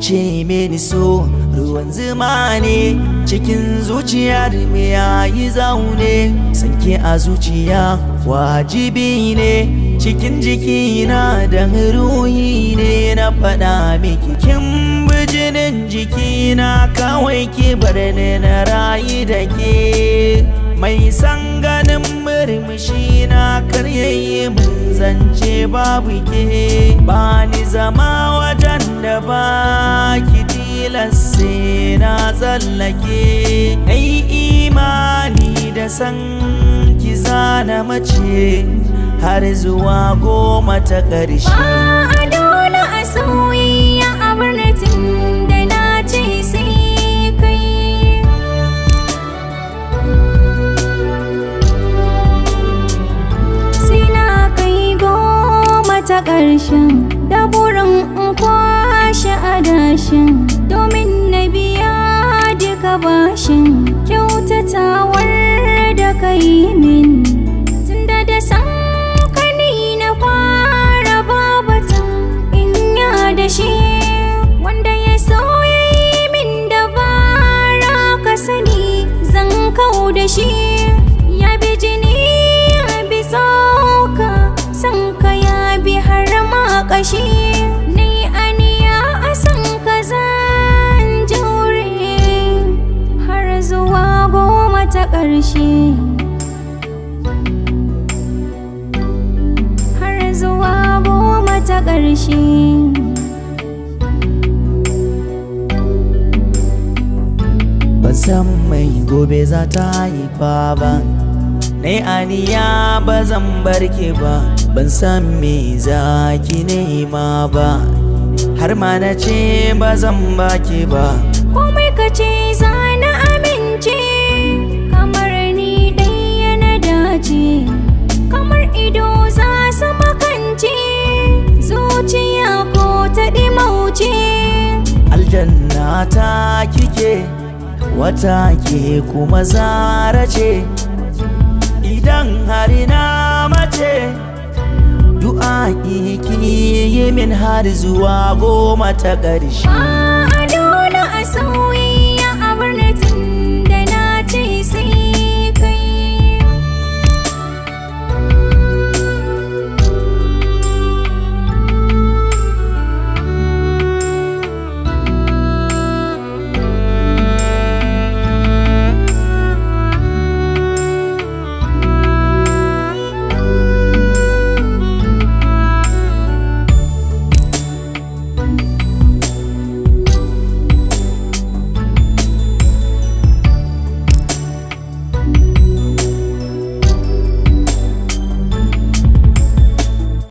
ce mini so ruwan zuma ne cikin zuciyar me yayi zaune, sanke a zuciya wajibi ne cikin jikina da ruhi ne na faɗa miki kin bijinin jikina kawai ki bar ni na rayu da ke mai san ganin murmushi na karyayi mun zance babu ke ba ni zama wajen da ba ki tilasse na tsallake ai imani da san ki zana mace har zuwa 10 ta ƙarshe. Ba a dole a soyayya a birnin da na ce sai kai, sai na kai 10 ta ƙarshen da burin in kwashe adashin domin na biya duka bashin kyautatawar da ka yi min tunda da san shi wanda ya so ya yi min dabara ka sani zan kau da shi ya bi jini ya bi tsoka san ka ya bi har ma kashi ni aniya a san ka zan jure har zuwa 10 ta ƙarshe, har zuwa 10 ta ƙarshe. Ban san mai gobe za ta haifa ba, nai aniya ba zan barke ba, ban san me za ki nema ba, har ma na ce ba zan baki ba. Komai ka ce za na amince, kamar ni ɗaya na dace, kamar ido za su makance, zuciya ko ta ɗimauce. Aljanna ta kike wata ke kuma zara ce, idan har na mace du'a ki yi min har zuwa 10 ta ƙarshe. Ba a dole a sauyi